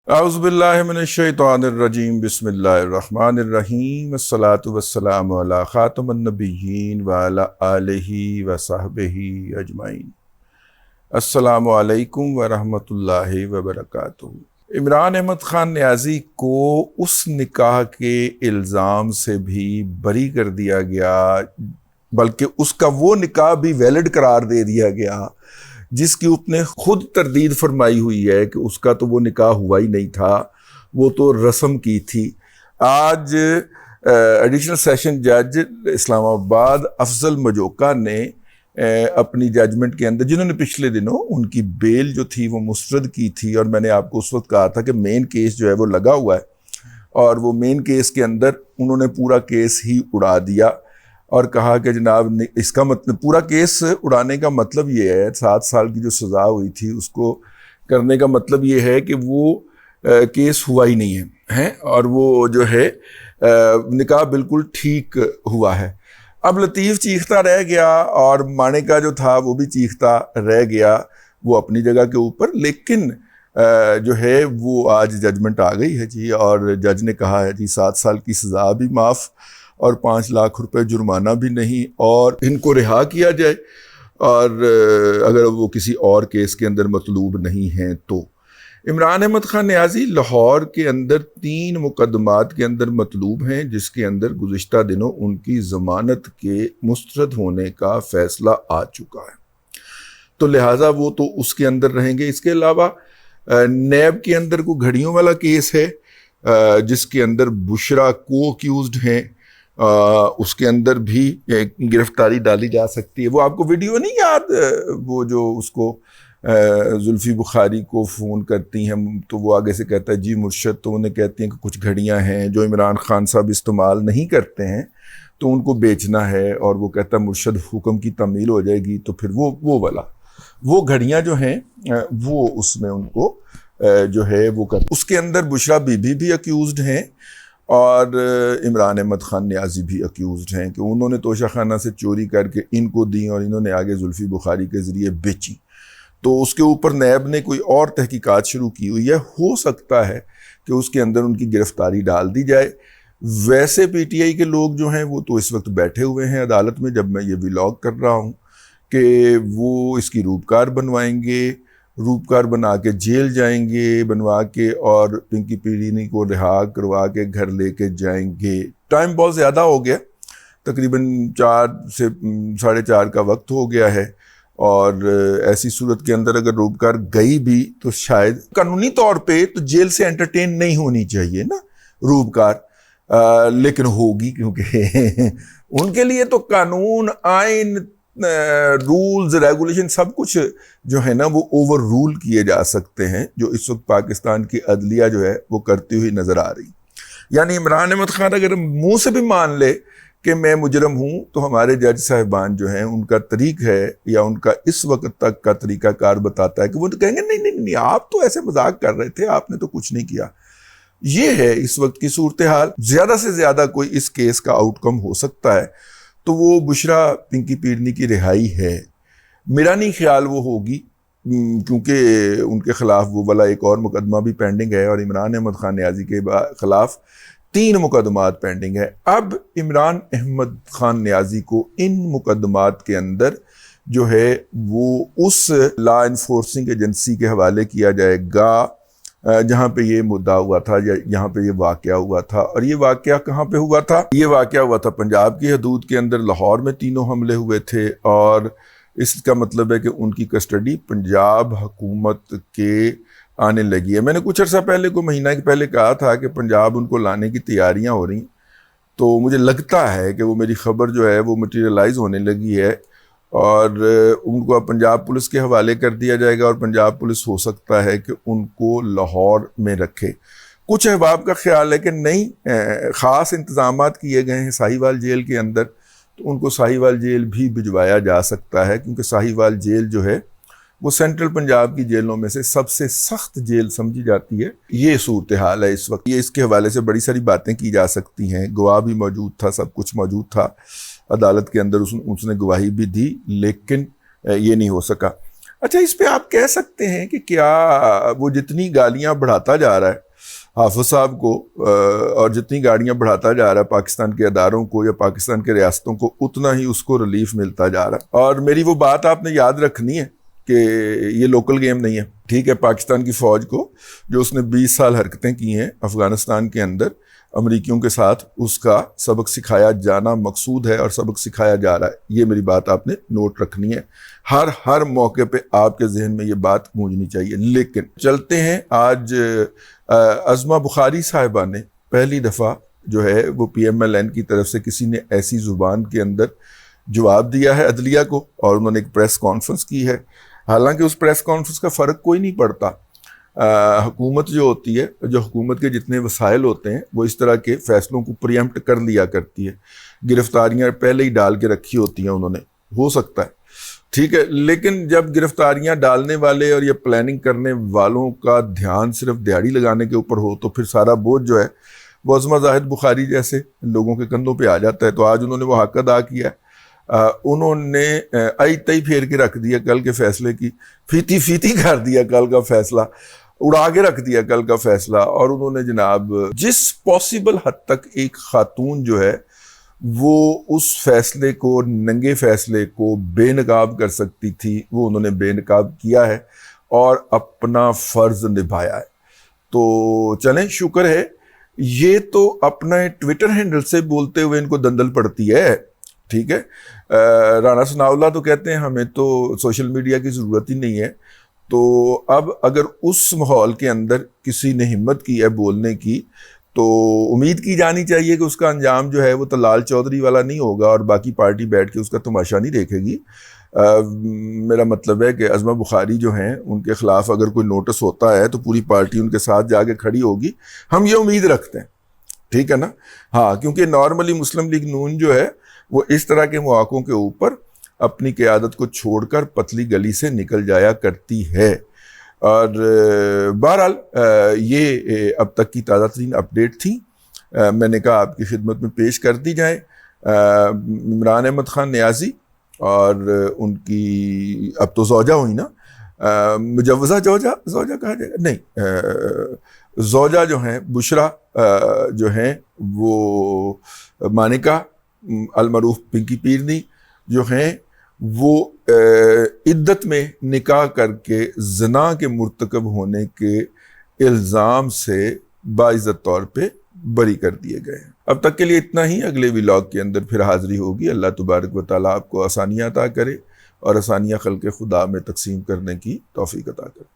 अऊज़ु बिल्लाहि मिनश्शैतानिर्रजीम बिस्मिल्लाहिर्रहमानिर्रहीम अस्सलातु वस्सलामु अला खातमिन नबिय्यीन व अला आलिहि व सहबिहि अजमाइन। अस्सलामु अलैकुम व रहमतुल्लाहि व बरकातुहू। इमरान अहमद खान नियाज़ी को उस निकाह के इल्ज़ाम से भी बरी कर दिया गया, बल्कि उसका वो निकाह भी वैलिड करार दे दिया गया जिसकी उसने खुद तरदीद फरमाई हुई है कि उसका तो वो निकाह हुआ ही नहीं था, वो तो रस्म की थी। आज एडिशनल सेशन जज इस्लामाबाद अफजल मजोका ने अपनी जजमेंट के अंदर, जिन्होंने पिछले दिनों उनकी बेल जो थी वो मुस्तरद की थी, और मैंने आपको उस वक्त कहा था कि मेन केस जो है वो लगा हुआ है, और वो मेन केस के अंदर उन्होंने पूरा केस ही उड़ा दिया और कहा कि जनाब इसका मतलब पूरा केस उड़ाने का मतलब ये है, 7 साल की जो सज़ा हुई थी उसको करने का मतलब ये है कि वो केस हुआ ही नहीं है और वो जो है निकाह बिल्कुल ठीक हुआ है। अब लतीफ़ चीखता रह गया और माने का जो था वो भी चीखता रह गया, वो अपनी जगह के ऊपर, लेकिन जो है वो आज जजमेंट आ गई है जी, और जज ने कहा है जी 7 साल की सज़ा भी माफ़ और 5 लाख रुपए जुर्माना भी नहीं, और इनको रिहा किया जाए, और अगर वो किसी और केस के अंदर मतलूब नहीं हैं तो। इमरान अहमद खान नियाज़ी लाहौर के अंदर 3 मुकदमात के अंदर मतलूब हैं, जिसके अंदर गुज़िश्ता दिनों उनकी ज़मानत के मुस्तरद होने का फ़ैसला आ चुका है, तो लिहाजा वो तो उसके अंदर रहेंगे। इसके अलावा नैब के अंदर को घड़ियों वाला केस है जिसके अंदर बुशरा को अक्यूज़्ड हैं, उसके अंदर भी गिरफ्तारी डाली जा सकती है। वो आपको वीडियो नहीं याद, वो जो उसको जुल्फ़ी बुखारी को फ़ोन करती हैं तो वो आगे से कहता है जी मुर्शद, तो उन्हें कहती हैं कि कुछ घड़ियां हैं जो इमरान खान साहब इस्तेमाल नहीं करते हैं तो उनको बेचना है, और वो कहता है मुर्शद हुक्म की तमील हो जाएगी, तो फिर वो वाला वो घड़ियां जो हैं वो उसमें उनको जो है वो कर, उसके अंदर बुशरा बीबी भी अक्यूज़्ड हैं और इमरान अहमद खान नियाज़ी भी अक्यूज़्ड हैं कि उन्होंने तोशाखाना से चोरी करके इनको दी और इन्होंने आगे जुल्फ़ी बुखारी के ज़रिए बेची। तो उसके ऊपर नैब ने कोई और तहकीकात शुरू की हुई है, हो सकता है कि उसके अंदर उनकी गिरफ्तारी डाल दी जाए। वैसे पीटीआई के लोग जो हैं वो तो इस वक्त बैठे हुए हैं अदालत में, जब मैं ये व्लॉग कर रहा हूँ, कि वो इसकी रूपकार बनवाएंगे, रूपकार बना के जेल जाएंगे बनवा के, और पिंकी पीरीनी को रिहा करवा के घर लेके जाएंगे। टाइम बहुत ज़्यादा हो गया, तकरीबन 4 से 4:30 का वक्त हो गया है, और ऐसी सूरत के अंदर अगर रूपकार गई भी तो शायद कानूनी तौर पे तो जेल से एंटरटेन नहीं होनी चाहिए ना रूपकार, लेकिन होगी, क्योंकि उनके लिए तो कानून, आइन, रूल्स, रेगुलेशन सब कुछ जो है ना वो ओवर रूल किए जा सकते हैं, जो इस वक्त पाकिस्तान की अदलिया जो है वो करती हुई नज़र आ रही। यानी इमरान अहमद खान अगर मुंह से भी मान ले कि मैं मुजरम हूँ, तो हमारे जज साहिबान जो हैं उनका तरीक है या उनका इस वक्त तक का तरीक़ाकार बताता है कि वो तो कहेंगे नहीं नहीं नहीं, आप तो ऐसे मजाक कर रहे थे, आपने तो कुछ नहीं किया। ये है इस वक्त की सूरत हाल। ज़्यादा से ज़्यादा कोई इस केस का आउटकम हो सकता है तो वो बुशरा पिंकी पीरनी की रिहाई है। मेरा नहीं ख्याल वो होगी, क्योंकि उनके ख़िलाफ़ वो वाला एक और मुकदमा भी पेंडिंग है, और इमरान अहमद खान नियाज़ी के ख़िलाफ़ 3 मुकदमात पेंडिंग है। अब इमरान अहमद खान नियाज़ी को इन मुकदमात के अंदर जो है वो उस लॉ इन्फोर्सिंग एजेंसी के हवाले किया जाएगा जहाँ पे ये मुद्दा हुआ था या यहाँ पे ये वाक़या हुआ था। और ये वाक़या कहाँ पे हुआ था? ये वाक़या हुआ था पंजाब की हदूद के अंदर, लाहौर में 3 हमले हुए थे, और इसका मतलब है कि उनकी कस्टडी पंजाब हुकूमत के आने लगी है। मैंने कुछ अर्सा पहले, को महीना के पहले कहा था कि पंजाब उनको लाने की तैयारियाँ हो रही, तो मुझे लगता है कि वो मेरी ख़बर जो है वो मटीरियलाइज़ होने लगी है, और उनको अब पंजाब पुलिस के हवाले कर दिया जाएगा, और पंजाब पुलिस हो सकता है कि उनको लाहौर में रखे। कुछ अहबाब का ख्याल है कि नहीं, ख़ास इंतज़ामात किए गए हैं साहिवाल जेल के अंदर, तो उनको साहिवाल जेल भी भिजवाया जा सकता है, क्योंकि साहिवाल जेल जो है वो सेंट्रल पंजाब की जेलों में से सबसे सख्त जेल समझी जाती है। ये सूरत हाल है इस वक्त। ये इसके हवाले से बड़ी सारी बातें की जा सकती हैं, गवाह भी मौजूद था, सब कुछ मौजूद था अदालत के अंदर, उसने गवाही भी दी, लेकिन ये नहीं हो सका। اچھا اس پہ آپ کہہ سکتے ہیں کہ کیا وہ جتنی گالیاں بڑھاتا جا رہا ہے حافظ صاحب کو اور جتنی گاڑیاں بڑھاتا جا رہا ہے پاکستان کے اداروں کو یا پاکستان کے ریاستوں کو, اتنا ہی اس کو ریلیف ملتا جا رہا ہے. اور میری وہ بات آپ نے یاد رکھنی ہے کہ یہ لوکل گیم نہیں ہے, ٹھیک ہے. پاکستان کی فوج کو جو اس نے 20 سال حرکتیں کی ہیں افغانستان کے اندر امریکیوں کے ساتھ, اس کا سبق سکھایا جانا مقصود ہے اور سبق سکھایا جا رہا ہے. یہ میری بات آپ نے نوٹ رکھنی ہے, ہر موقع پہ آپ کے ذہن میں یہ بات گونجنی چاہیے. لیکن چلتے ہیں, آج عظمہ بخاری صاحبہ نے پہلی دفعہ جو ہے وہ پی ایم ایل این کی طرف سے کسی نے ایسی زبان کے اندر جواب دیا ہے عدلیہ کو, اور انہوں نے ایک پریس کانفرنس کی ہے. حالانکہ اس پریس کانفرنس کا فرق کوئی نہیں پڑتا. حکومت جو ہوتی ہے, جو حکومت کے جتنے وسائل ہوتے ہیں وہ اس طرح کے فیصلوں کو پریمپٹ کر لیا کرتی ہے. گرفتاریاں پہلے ہی ڈال کے رکھی ہوتی ہیں انہوں نے, ہو سکتا ہے, ٹھیک ہے. لیکن جب گرفتاریاں ڈالنے والے اور یہ پلاننگ کرنے والوں کا دھیان صرف دیہڑی لگانے کے اوپر ہو تو پھر سارا بوجھ جو ہے وہ عظمہ زاہد بخاری جیسے لوگوں کے کندھوں پہ آ جاتا ہے. تو آج انہوں نے وہ حق ادا کیا ہے. انہوں نے آئی تئی پھیر کے رکھ دیا کل کے فیصلے کی, فیتی کر دیا کل کا فیصلہ, اڑا کے رکھ دیا کل کا فیصلہ. اور انہوں نے جناب جس پاسبل حد تک ایک خاتون جو ہے وہ اس فیصلے کو, ننگے فیصلے کو بے نقاب کر سکتی تھی, وہ انہوں نے بے نقاب کیا ہے اور اپنا فرض نبھایا ہے. تو چلیں شکر ہے. یہ تو اپنا ٹویٹر ہینڈل سے بولتے ہوئے ان کو دندل پڑتی ہے, ٹھیک ہے. رانا ثناء اللہ تو کہتے ہیں ہمیں تو سوشل میڈیا کی ضرورت ہی نہیں ہے. تو اب اگر اس ماحول کے اندر کسی نے ہمت کی ہے بولنے کی تو امید کی جانی چاہیے کہ اس کا انجام جو ہے وہ تو لال چودھری والا نہیں ہوگا اور باقی پارٹی بیٹھ کے اس کا تماشا نہیں دیکھے گی. میرا مطلب ہے کہ عظمہ بخاری جو ہیں ان کے خلاف اگر کوئی نوٹس ہوتا ہے تو پوری پارٹی ان کے ساتھ جا کے کھڑی ہوگی, ہم یہ امید رکھتے ہیں, ٹھیک ہے نا. ہاں, کیونکہ نارملی مسلم لیگ نون جو ہے وہ اس طرح کے مواقعوں کے اوپر اپنی قیادت کو چھوڑ کر پتلی گلی سے نکل جایا کرتی ہے. اور بہرحال یہ اب تک کی تازہ ترین اپڈیٹ تھی, میں نے کہا آپ کی خدمت میں پیش کر دی جائیں. عمران احمد خان نیازی اور ان کی اب تو زوجہ ہوئی نا, مجوزہ زوجہ کہا جائے گا, نہیں, زوجہ جو ہیں بشرا جو ہیں وہ مانکا المعروف پنکی پیرنی جو ہیں وہ عدت میں نکاح کر کے زنا کے مرتکب ہونے کے الزام سے باعزت طور پہ بری کر دیے گئے ہیں. اب تک کے لیے اتنا ہی. اگلے ولاگ کے اندر پھر حاضری ہوگی. اللہ تبارک و تعالیٰ آپ کو آسانیاں عطا کرے اور آسانیاں خلق خدا میں تقسیم کرنے کی توفیق عطا کرے.